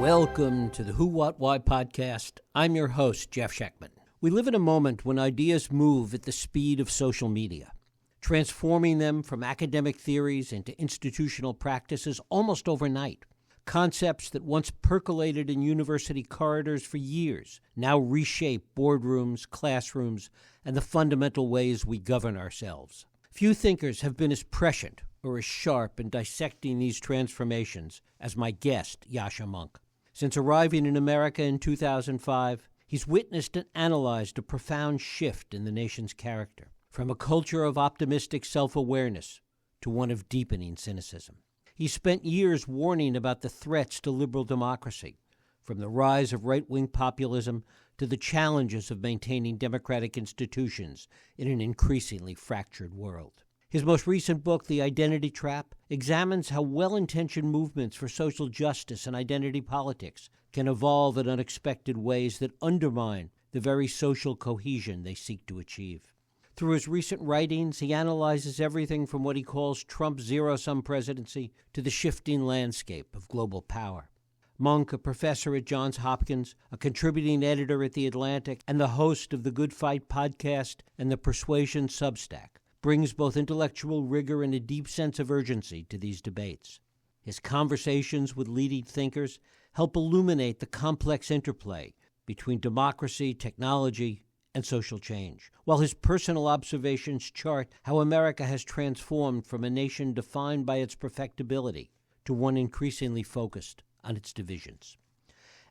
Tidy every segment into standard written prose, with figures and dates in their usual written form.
Welcome to the Who, What, Why podcast. I'm your host, Jeff Schechtman. We live in a moment when ideas move at the speed of social media, transforming them from academic theories into institutional practices almost overnight. Concepts that once percolated in university corridors for years now reshape boardrooms, classrooms, and the fundamental ways we govern ourselves. Few thinkers have been as prescient or as sharp in dissecting these transformations as my guest, Yascha Mounk. Since arriving in America in 2005, he's witnessed and analyzed a profound shift in the nation's character, from a culture of optimistic self-awareness to one of deepening cynicism. He spent years warning about the threats to liberal democracy, from the rise of right-wing populism to the challenges of maintaining democratic institutions in an increasingly fractured world. His most recent book, The Identity Trap, examines how well-intentioned movements for social justice and identity politics can evolve in unexpected ways that undermine the very social cohesion they seek to achieve. Through his recent writings, he analyzes everything from what he calls Trump's zero-sum presidency to the shifting landscape of global power. Mounk, a professor at Johns Hopkins, a contributing editor at The Atlantic, and the host of the Good Fight podcast and the Persuasion Substack, brings both intellectual rigor and a deep sense of urgency to these debates. His conversations with leading thinkers help illuminate the complex interplay between democracy, technology, and social change, while his personal observations chart how America has transformed from a nation defined by its perfectibility to one increasingly focused on its divisions.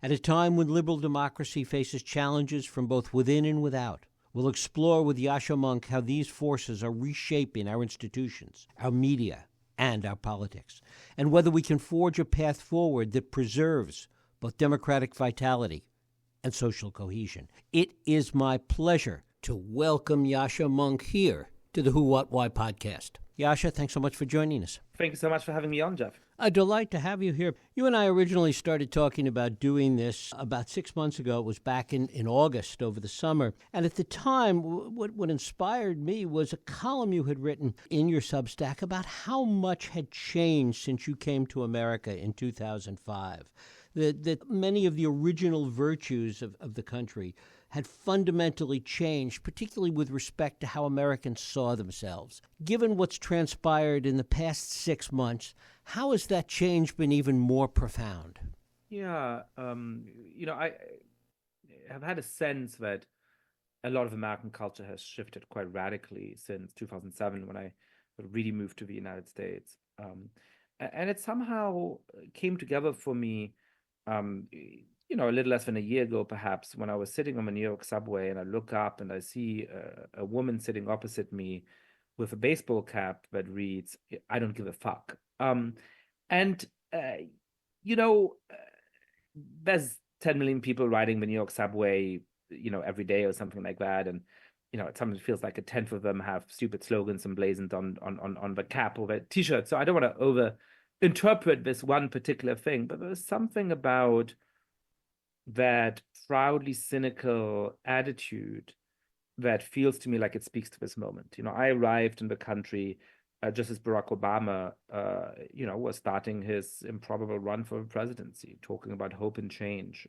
At a time when liberal democracy faces challenges from both within and without, we'll explore with Yascha Mounk how these forces are reshaping our institutions, our media, and our politics, and whether we can forge a path forward that preserves both democratic vitality and social cohesion. It is my pleasure to welcome Yascha Mounk here to the Who, What, Why podcast. Yascha, thanks so much for joining us. Thank you so much for having me on, Jeff. A delight to have you here. You and I originally started talking about doing this about 6 months ago. It was back in August over the summer. And at the time, what inspired me was a column you had written in your Substack about how much had changed since you came to America in 2005. That many of the original virtues of the country had fundamentally changed, particularly with respect to how Americans saw themselves. Given what's transpired in the past 6 months, how has that change been even more profound? Yeah, I have had a sense that a lot of American culture has shifted quite radically since 2007 when I really moved to the United States. And it somehow came together for me a little less than a year ago, perhaps, when I was sitting on the New York subway and I look up and I see a woman sitting opposite me with a baseball cap that reads, "I don't give a fuck." There's 10 million people riding the New York subway, every day or something like that. And, it sometimes feels like a tenth of them have stupid slogans emblazoned on the cap or the T-shirt. So I don't want to over-interpret this one particular thing, but there's something about that proudly cynical attitude that feels to me like it speaks to this moment. I arrived in the country just as Barack Obama, was starting his improbable run for the presidency, talking about hope and change.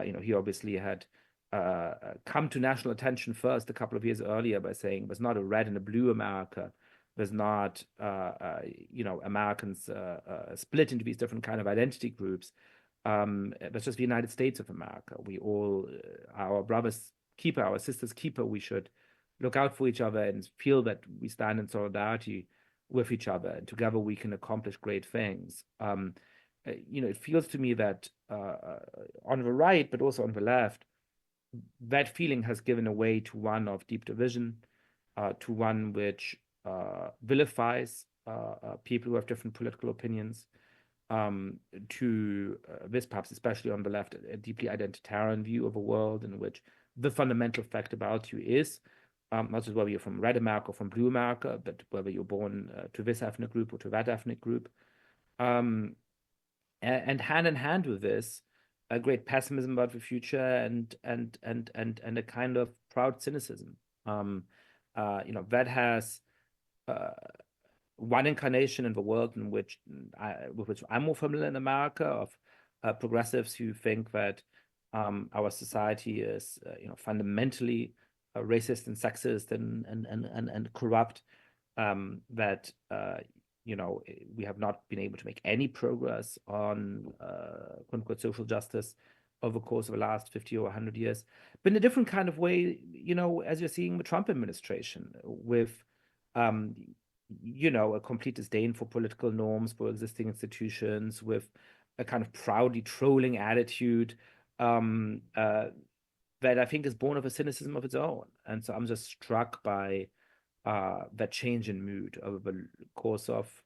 He obviously had come to national attention first a couple of years earlier by saying there's not a red and a blue America. There's not, Americans split into these different kind of identity groups. That's just the United States of America. We all, our brother's keeper, our sister's keeper, we should look out for each other and feel that we stand in solidarity with each other, and together we can accomplish great things. It feels to me that on the right, but also on the left, that feeling has given way to one of deep division, to one which vilifies people who have different political opinions, to this, perhaps especially on the left, a deeply identitarian view of the world in which the fundamental fact about you is not just whether you're from red America or from blue America, but whether you're born to this ethnic group or to that ethnic group. And hand in hand with this, a great pessimism about the future and a kind of proud cynicism. That has one incarnation in the world with which I'm more familiar in America, of progressives who think that our society is fundamentally racist and sexist and corrupt, that we have not been able to make any progress on quote unquote social justice over the course of the last 50 or 100 years, but in a different kind of way, as you're seeing the Trump administration with a complete disdain for political norms, for existing institutions, with a kind of proudly trolling attitude that I think is born of a cynicism of its own. And so I'm just struck by that change in mood over the course of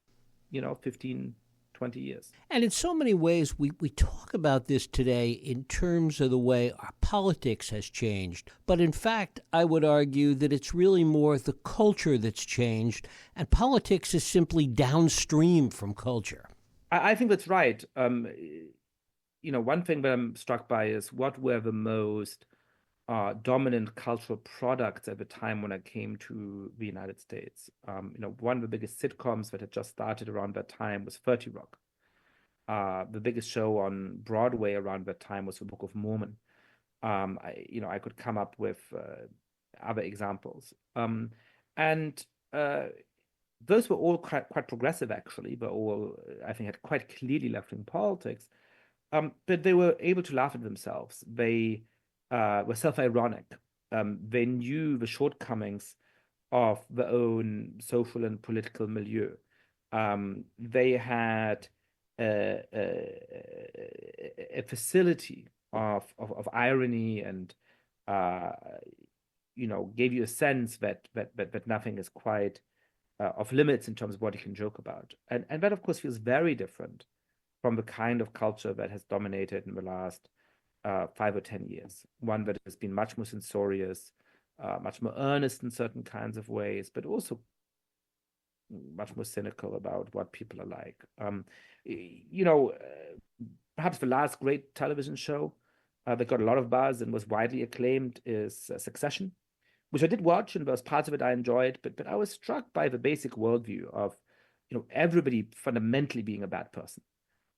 15, 20 years. And in so many ways, we talk about this today in terms of the way our politics has changed. But in fact, I would argue that it's really more the culture that's changed, and politics is simply downstream from culture. I think that's right. One thing that I'm struck by is what were the most dominant cultural products at the time when I came to the United States. One of the biggest sitcoms that had just started around that time was 30 Rock. The biggest show on Broadway around that time was The Book of Mormon. I could come up with other examples. And those were all quite progressive, actually, but all, I think, had quite clearly left-wing politics. But they were able to laugh at themselves. They were self-ironic. They knew the shortcomings of their own social and political milieu. They had a facility of irony and gave you a sense that nothing is quite off limits in terms of what you can joke about. And that, of course, feels very different from the kind of culture that has dominated in the last 5 or 10 years. One that has been much more censorious, much more earnest in certain kinds of ways, but also much more cynical about what people are like. Perhaps the last great television show that got a lot of buzz and was widely acclaimed is Succession, which I did watch, and there was parts of it I enjoyed, but I was struck by the basic worldview of everybody fundamentally being a bad person.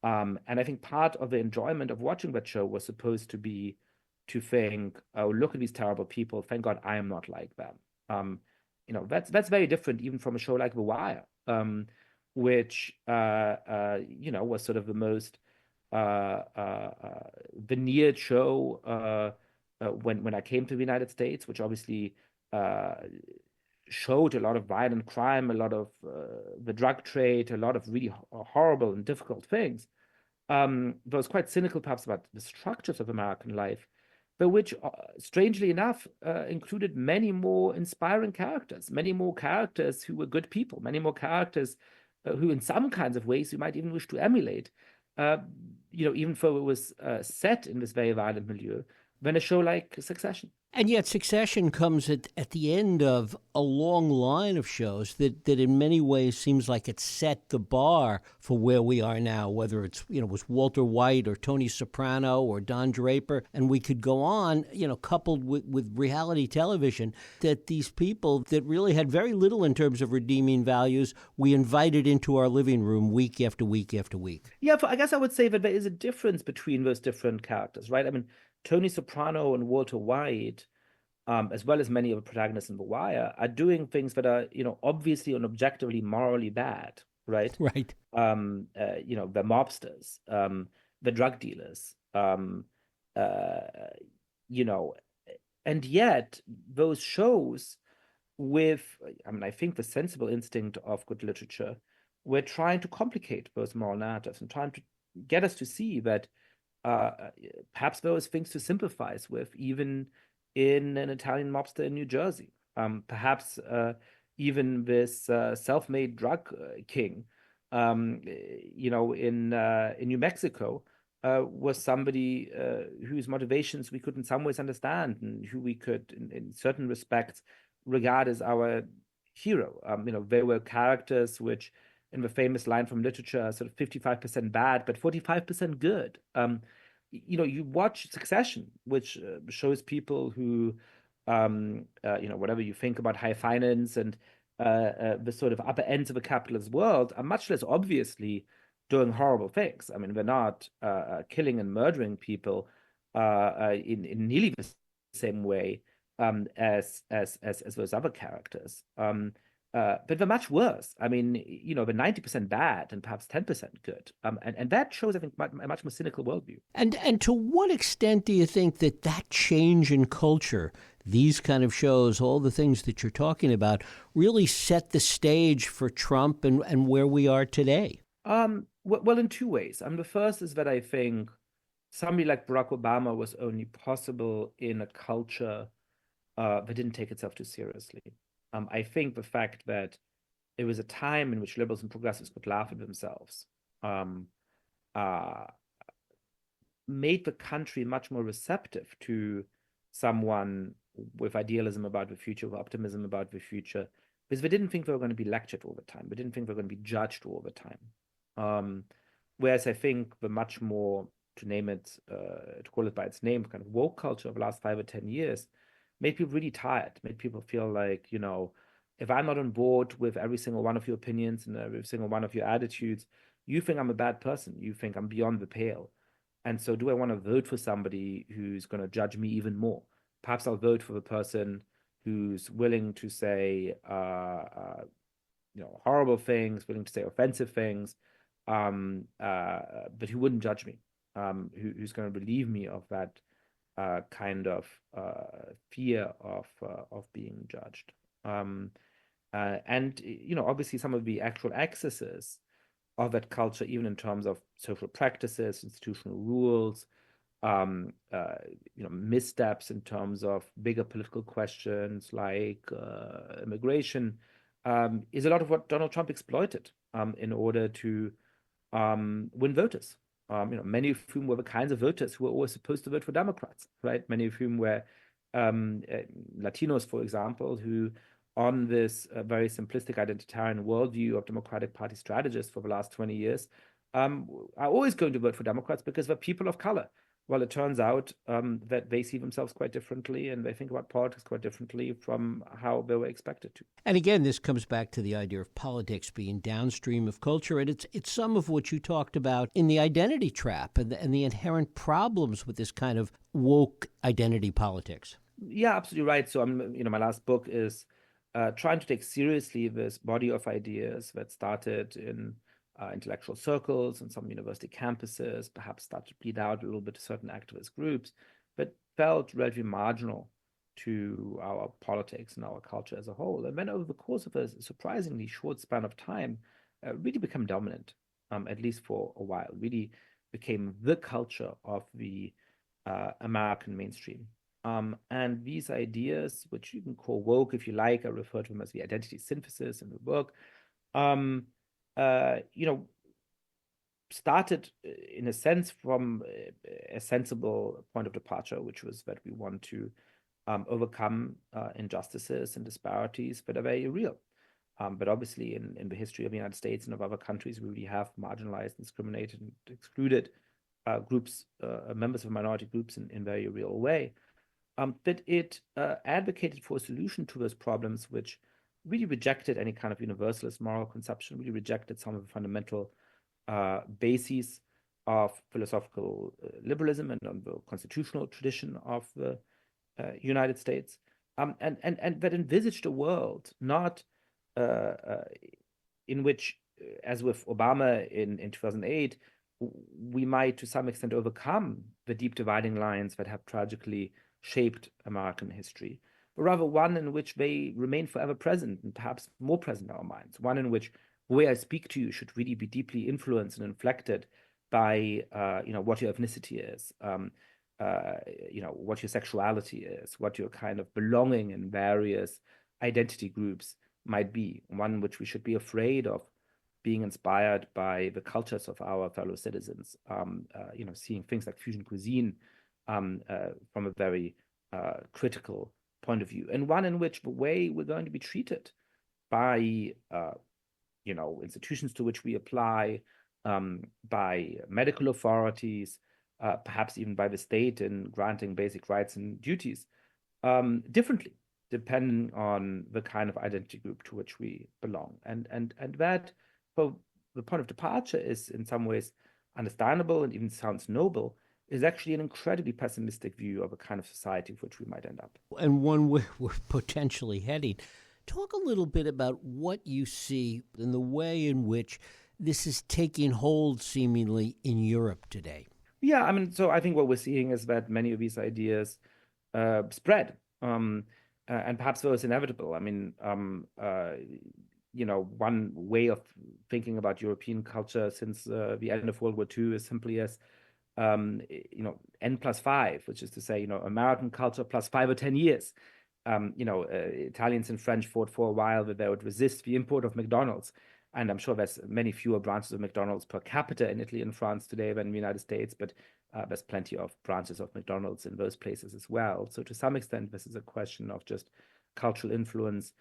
And I think part of the enjoyment of watching that show was supposed to be to think, oh, look at these terrible people. Thank God I am not like them. That's very different even from a show like The Wire, which was sort of the most veneered show when I came to the United States, which obviously showed a lot of violent crime, a lot of the drug trade, a lot of really horrible and difficult things. But was quite cynical perhaps about the structures of American life, but which, strangely enough, included many more inspiring characters, many more characters who were good people, many more characters who in some kinds of ways you might even wish to emulate, even though it was set in this very violent milieu, than a show like Succession. And yet Succession comes at the end of a long line of shows that in many ways seems like it set the bar for where we are now, whether it's, was Walter White or Tony Soprano or Don Draper. And we could go on, coupled with reality television, that these people that really had very little in terms of redeeming values, we invited into our living room week after week after week. Yeah, I guess I would say that there is a difference between those different characters, right? I mean, Tony Soprano and Walter White, as well as many of the protagonists in The Wire, are doing things that are, obviously and objectively morally bad, right? Right. The mobsters, the drug dealers, and yet those shows I think the sensible instinct of good literature, we're trying to complicate those moral narratives and trying to get us to see that perhaps there was things to sympathize with, even in an Italian mobster in New Jersey. Perhaps even this self-made drug king, in New Mexico, was somebody whose motivations we could in some ways understand and who we could, in certain respects, regard as our hero. There were characters which, in the famous line from literature, are sort of 55% bad, but 45% good. You watch Succession, which shows people who, whatever you think about high finance and the sort of upper ends of a capitalist world, are much less obviously doing horrible things. I mean, we're not killing and murdering people in nearly the same way as those other characters. But they're much worse. I mean, they're 90% bad and perhaps 10% good. And that shows, I think, a much more cynical worldview. And to what extent do you think that change in culture, these kind of shows, all the things that you're talking about, really set the stage for Trump and where we are today? Well, in two ways. The first is that I think somebody like Barack Obama was only possible in a culture that didn't take itself too seriously. I think the fact that it was a time in which liberals and progressives could laugh at themselves made the country much more receptive to someone with idealism about the future, with optimism about the future, because they didn't think they were going to be lectured all the time. They didn't think they were going to be judged all the time. Whereas I think the much more, to name it, to call it by its name, kind of woke culture of the last 5 or 10 years made people really tired, made people feel like, if I'm not on board with every single one of your opinions and every single one of your attitudes, you think I'm a bad person. You think I'm beyond the pale. And so do I want to vote for somebody who's going to judge me even more? Perhaps I'll vote for the person who's willing to say, horrible things, willing to say offensive things, but who wouldn't judge me, who's going to relieve me of that kind of fear of being judged. And obviously some of the actual excesses of that culture, even in terms of social practices, institutional rules, missteps in terms of bigger political questions like immigration, is a lot of what Donald Trump exploited in order to win voters. Many of whom were the kinds of voters who were always supposed to vote for Democrats, right? Many of whom were Latinos, for example, who on this very simplistic identitarian worldview of Democratic Party strategists for the last 20 years are always going to vote for Democrats because they're people of color. Well, it turns out that they see themselves quite differently and they think about politics quite differently from how they were expected to. And again, this comes back to the idea of politics being downstream of culture. And it's some of what you talked about in the identity trap and the inherent problems with this kind of woke identity politics. Yeah, absolutely right. So, my last book is trying to take seriously this body of ideas that started in intellectual circles and some university campuses, perhaps started to bleed out a little bit to certain activist groups, but felt relatively marginal to our politics and our culture as a whole. And then over the course of a surprisingly short span of time, really become dominant, at least for a while, really became the culture of the American mainstream. And these ideas, which you can call woke if you like, I refer to them as the identity synthesis in the book, started in a sense from a sensible point of departure, which was that we want to overcome injustices and disparities that are very real. But obviously in the history of the United States and of other countries, we really have marginalized, discriminated, and excluded groups, members of minority groups in very real way. But it advocated for a solution to those problems, which really rejected any kind of universalist moral conception, really rejected some of the fundamental bases of philosophical liberalism and the constitutional tradition of the United States, and that envisaged a world not in which, as with Obama in 2008, we might to some extent overcome the deep dividing lines that have tragically shaped American history, but rather one in which they remain forever present and perhaps more present in our minds, one in which the way I speak to you should really be deeply influenced and inflected by what your ethnicity is, what your sexuality is, what your kind of belonging in various identity groups might be, one which we should be afraid of being inspired by the cultures of our fellow citizens, seeing things like fusion cuisine from a very critical point of view, and one in which the way we're going to be treated by institutions to which we apply, by medical authorities, perhaps even by the state in granting basic rights and duties, differently, depending on the kind of identity group to which we belong. And that, for the point of departure is in some ways understandable and even sounds noble, is actually an incredibly pessimistic view of a kind of society of which we might end up. And one we're potentially heading. Talk a little bit about what you see in the way in which this is taking hold seemingly in Europe today. Yeah, I mean, so I think what we're seeing is that many of these ideas spread, and perhaps those inevitable. I mean, one way of thinking about European culture since the end of World War II is simply as N+5, which is to say, American culture plus 5 or 10 years. Italians and French fought for a while that they would resist the import of McDonald's. And I'm sure there's many fewer branches of McDonald's per capita in Italy and France today than in the United States, but there's plenty of branches of McDonald's in those places as well. So to some extent, this is a question of just cultural influence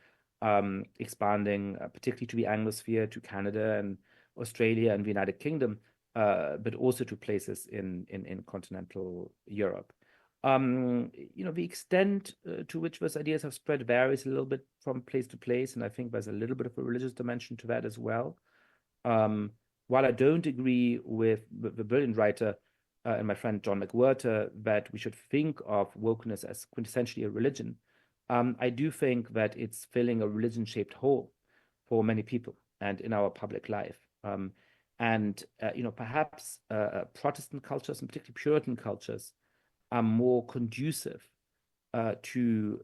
expanding, particularly to the Anglosphere, to Canada and Australia and the United Kingdom, but also to places in continental Europe. The extent to which those ideas have spread varies a little bit from place to place, and I think there's a little bit of a religious dimension to that as well. While I don't agree with the brilliant writer and my friend John McWhirter that we should think of wokeness as quintessentially a religion, I do think that it's filling a religion-shaped hole for many people and in our public life. Perhaps Protestant cultures, and particularly Puritan cultures, are more conducive to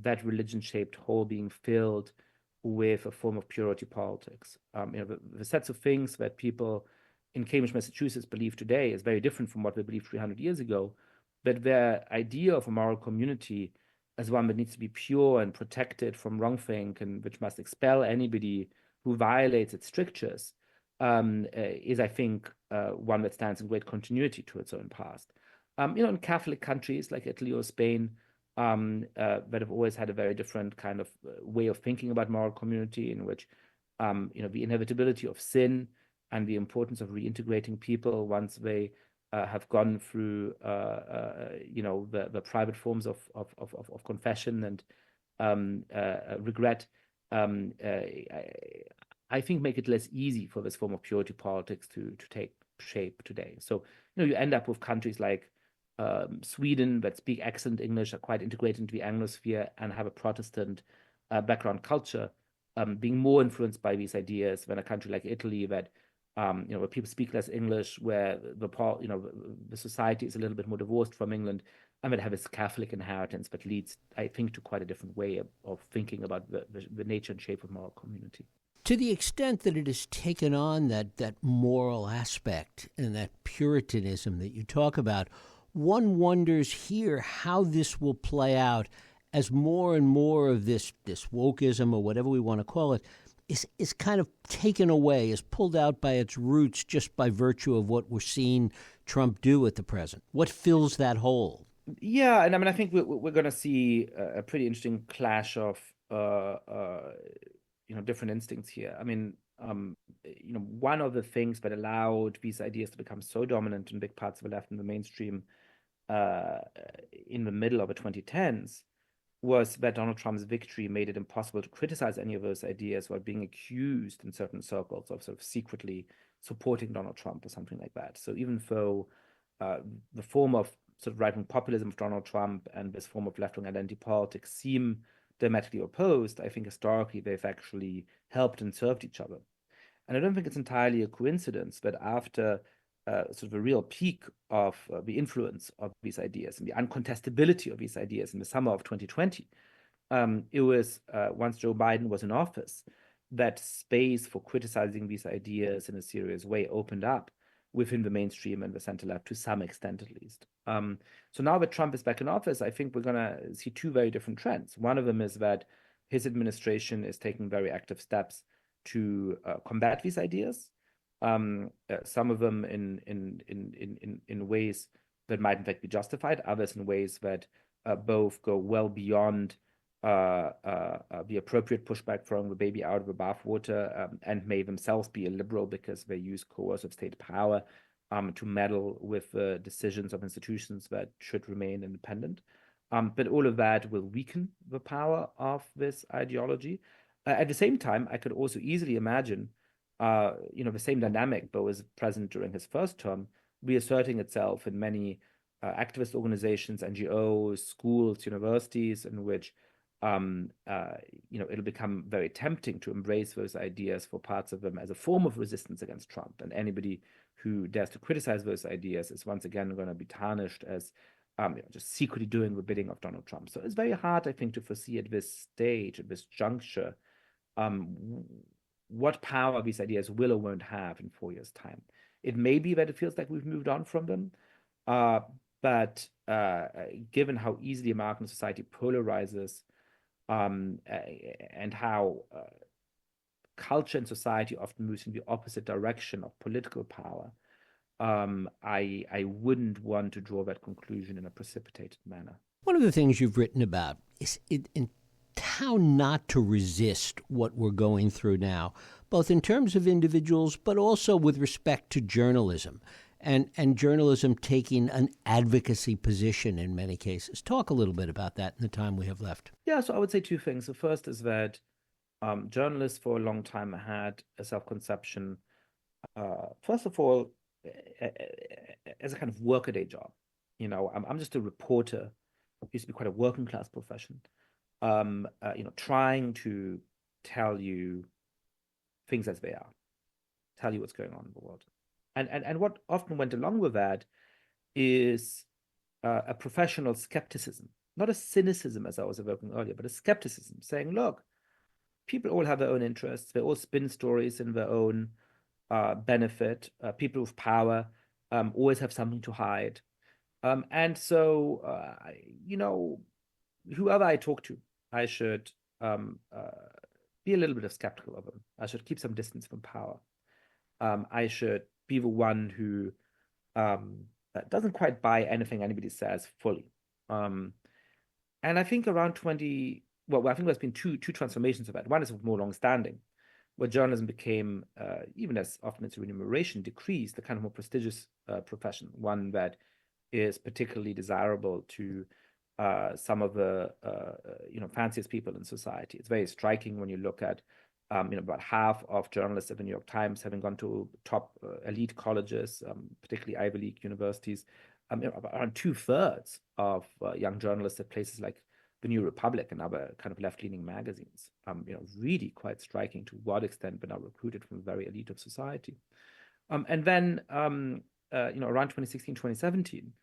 that religion-shaped hole being filled with a form of purity politics. The sets of things that people in Cambridge, Massachusetts believe today is very different from what they believed 300 years ago, but their idea of a moral community as one that needs to be pure and protected from wrongthink and which must expel anybody who violates its strictures is, I think, one that stands in great continuity to its own past. In Catholic countries like Italy or Spain, that have always had a very different kind of way of thinking about moral community, in which, the inevitability of sin and the importance of reintegrating people once they have gone through, the private forms of confession and regret, I think make it less easy for this form of purity politics to take shape today. So, you end up with countries like Sweden that speak excellent English, are quite integrated into the Anglosphere and have a Protestant background culture, being more influenced by these ideas than a country like Italy that, where people speak less English, where the society is a little bit more divorced from England, and that have this Catholic inheritance that leads, I think, to quite a different way of thinking about the nature and shape of moral community. To the extent that it has taken on that moral aspect and that Puritanism that you talk about, one wonders here how this will play out as more and more of this wokeism, or whatever we want to call it, is kind of taken away, is pulled out by its roots just by virtue of what we're seeing Trump do at the present. What fills that hole? Yeah, and I mean, I think we're going to see a pretty interesting clash of different instincts here. I mean, one of the things that allowed these ideas to become so dominant in big parts of the left and the mainstream in the middle of the 2010s was that Donald Trump's victory made it impossible to criticize any of those ideas while being accused in certain circles of sort of secretly supporting Donald Trump or something like that. So even though the form of sort of right-wing populism of Donald Trump and this form of left-wing identity politics seem diametrically opposed, I think historically they've actually helped and served each other. And I don't think it's entirely a coincidence that after sort of a real peak of the influence of these ideas and the uncontestability of these ideas in the summer of 2020, it was once Joe Biden was in office that space for criticizing these ideas in a serious way opened up within the mainstream and the center left to some extent, at least. So now that Trump is back in office, I think we're going to see two very different trends. One of them is that his administration is taking very active steps to combat these ideas. Some of them in ways that might in fact be justified, others in ways that both go well beyond the appropriate pushback, throwing the baby out of the bathwater, and may themselves be illiberal because they use coercive state power to meddle with decisions of institutions that should remain independent. But all of that will weaken the power of this ideology. At the same time, I could also easily imagine the same dynamic, but was present during his first term, reasserting itself in many activist organizations, NGOs, schools, universities, in which it'll become very tempting to embrace those ideas for parts of them as a form of resistance against Trump. And anybody who dares to criticize those ideas is once again going to be tarnished as just secretly doing the bidding of Donald Trump. So it's very hard, I think, to foresee at this stage, at this juncture, what power these ideas will or won't have in 4 years' time. It may be that it feels like we've moved on from them, but given how easily American society polarizes, and how culture and society often moves in the opposite direction of political power, I wouldn't want to draw that conclusion in a precipitated manner. One of the things you've written about is how not to resist what we're going through now, both in terms of individuals, but also with respect to journalism, and journalism taking an advocacy position in many cases. Talk a little bit about that in the time we have left. Yeah, so I would say two things. The first is that journalists for a long time had a self-conception, first of all, as a kind of workaday job. I'm just a reporter. It used to be quite a working class profession. Trying to tell you things as they are, tell you what's going on in the world. And what often went along with that is a professional skepticism, not a cynicism as I was evoking earlier, but a skepticism saying, look, people all have their own interests. They all spin stories in their own benefit. People with power always have something to hide. And so, whoever I talk to, I should be a little bit skeptical of them. I should keep some distance from power. I should be the one who doesn't quite buy anything anybody says fully. And I think around I think there's been two transformations of that. One is more long-standing, where journalism became, even as often its remuneration decreased, a kind of more prestigious profession, one that is particularly desirable to some of the fanciest people in society. It's very striking when you look at about half of journalists at the New York Times having gone to top elite colleges, particularly Ivy League universities. Around 2/3 of young journalists at places like the New Republic and other kind of left-leaning magazines. Really quite striking to what extent they're now recruited from the very elite of society. And then, around 2016, 2017,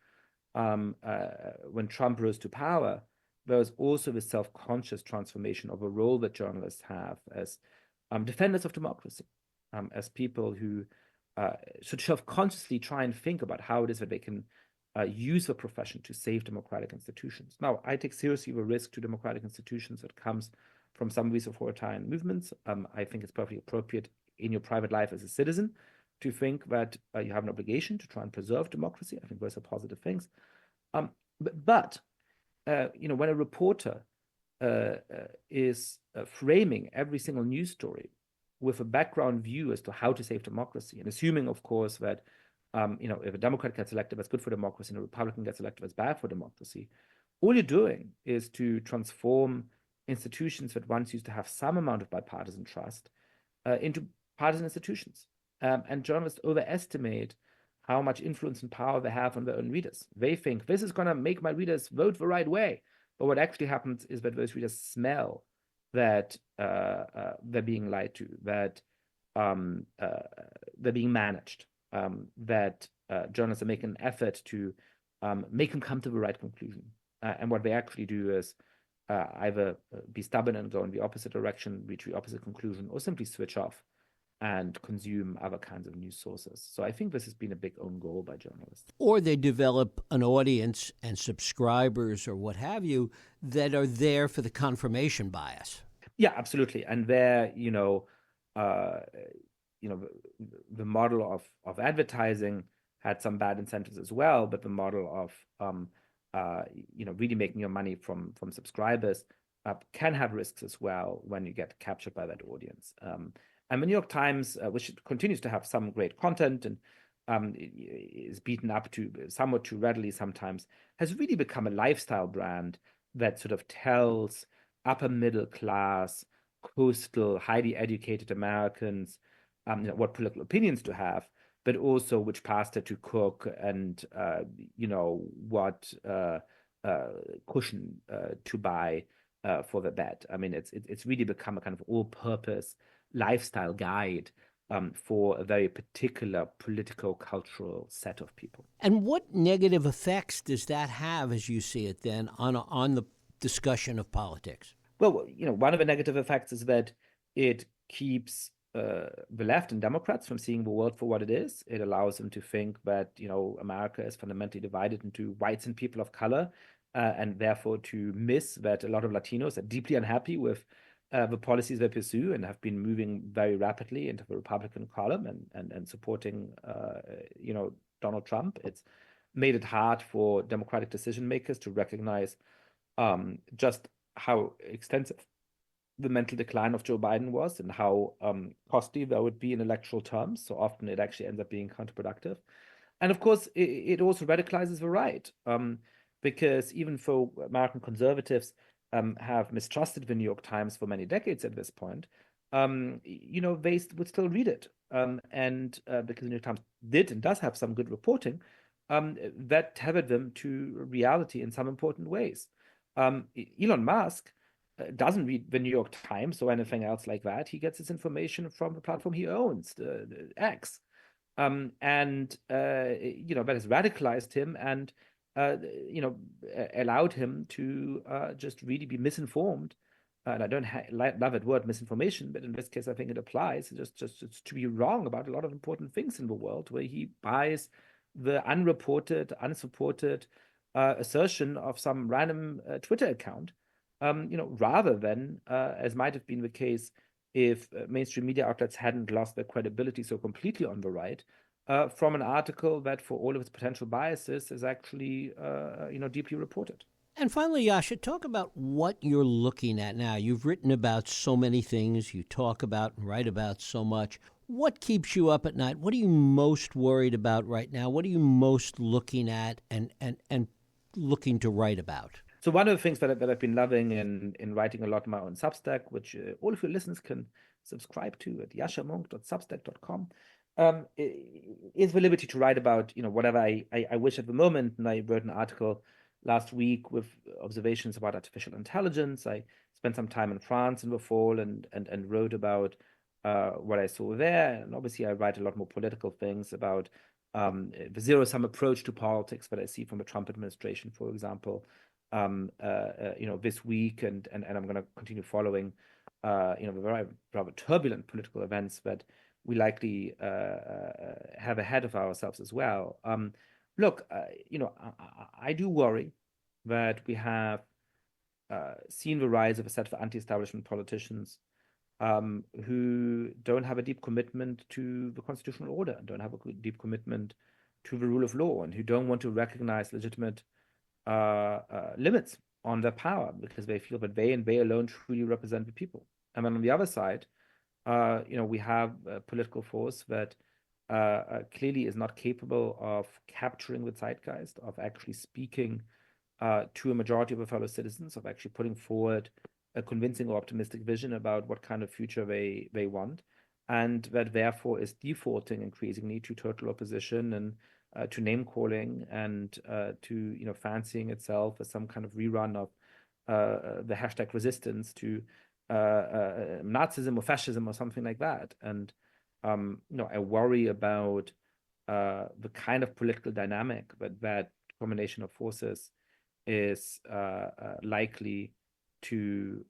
when Trump rose to power, there was also this self-conscious transformation of a role that journalists have as defenders of democracy, as people who should self-consciously try and think about how it is that they can use the profession to save democratic institutions. Now, I take seriously the risk to democratic institutions that comes from some of these authoritarian movements. I think it's perfectly appropriate in your private life as a citizen to think that you have an obligation to try and preserve democracy. I think those are positive things. But when a reporter is framing every single news story with a background view as to how to save democracy, and assuming, of course, that if a Democrat gets elected, that's good for democracy, and a Republican gets elected, that's bad for democracy, all you're doing is to transform institutions that once used to have some amount of bipartisan trust into partisan institutions. And journalists overestimate how much influence and power they have on their own readers. They think, this is going to make my readers vote the right way. But what actually happens is that those readers smell that they're being lied to, that they're being managed, that journalists are making an effort to make them come to the right conclusion. And what they actually do is either be stubborn and go in the opposite direction, reach the opposite conclusion, or simply switch off and consume other kinds of news sources. So I think this has been a big own goal by journalists. Or they develop an audience and subscribers or what have you that are there for the confirmation bias. Yeah, absolutely. And there, the model of advertising had some bad incentives as well, but the model of really making your money from subscribers can have risks as well when you get captured by that audience. And the New York Times, which continues to have some great content and is beaten up to somewhat too readily sometimes, has really become a lifestyle brand that sort of tells upper middle class, coastal, highly educated Americans what political opinions to have, but also which pasta to cook and what cushion to buy for the bed. I mean, it's really become a kind of all-purpose lifestyle guide for a very particular political cultural set of people. And what negative effects does that have, as you see it, then, on the discussion of politics? Well, one of the negative effects is that it keeps the left and Democrats from seeing the world for what it is. It allows them to think that, America is fundamentally divided into whites and people of color, and therefore to miss that a lot of Latinos are deeply unhappy with the policies they pursue and have been moving very rapidly into the Republican column and supporting, Donald Trump. It's made it hard for Democratic decision makers to recognize just how extensive the mental decline of Joe Biden was and how costly that would be in electoral terms. So often it actually ends up being counterproductive. And of course, it also radicalizes the right, because even though American conservatives have mistrusted the New York Times for many decades at this point, they would still read it. And because the New York Times did and does have some good reporting, that tethered them to reality in some important ways. Elon Musk doesn't read the New York Times or anything else like that. He gets his information from the platform he owns, the X. That has radicalized him and allowed him to just really be misinformed. And I don't love that word misinformation, but in this case, I think it applies. Just to be wrong about a lot of important things in the world, where he buys the unreported, unsupported assertion of some random Twitter account, rather than, as might have been the case if mainstream media outlets hadn't lost their credibility so completely on the right, from an article that, for all of its potential biases, is actually, deeply reported. And finally, Yascha, talk about what you're looking at now. You've written about so many things. You talk about and write about so much. What keeps you up at night? What are you most worried about right now? What are you most looking at and looking to write about? So one of the things that I've been loving in writing a lot in my own Substack, which all of your listeners can subscribe to at yaschamonk.substack.com, is the liberty to write about whatever I wish at the moment. And I wrote an article last week with observations about artificial intelligence. I spent some time in France in the fall and wrote about what I saw there. And obviously I write a lot more political things about the zero-sum approach to politics that I see from the Trump administration, for example, this week. And I'm going to continue following, the very rather turbulent political events that we likely have ahead of ourselves as well. Look, I do worry that we have seen the rise of a set of anti-establishment politicians who don't have a deep commitment to the constitutional order, and don't have a deep commitment to the rule of law, and who don't want to recognize legitimate limits on their power because they feel that they and they alone truly represent the people. And then on the other side, we have a political force that clearly is not capable of capturing the zeitgeist, of actually speaking to a majority of our fellow citizens, of actually putting forward a convincing or optimistic vision about what kind of future they want, and that therefore is defaulting increasingly to total opposition and to name calling and to fancying itself as some kind of rerun of the hashtag resistance to Nazism or fascism or something like that. And I worry about the kind of political dynamic that combination of forces is likely to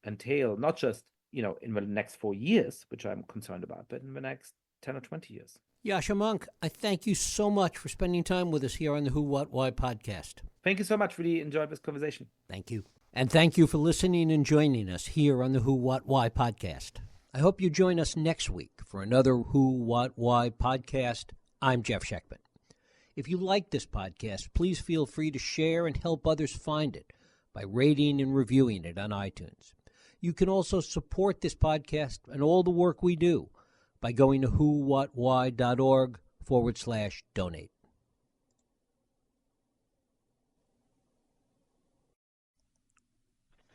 entail, not just in the next 4 years, which I'm concerned about, but in the next 10 or 20 years. Yascha Monk, I thank you so much for spending time with us here on the Who, What, Why podcast. Thank you so much. Really enjoyed this conversation. Thank you. And thank you for listening and joining us here on the Who, What, Why podcast. I hope you join us next week for another Who, What, Why podcast. I'm Jeff Sheckman. If you like this podcast, please feel free to share and help others find it by rating and reviewing it on iTunes. You can also support this podcast and all the work we do by going to whowhatwhy.org/donate.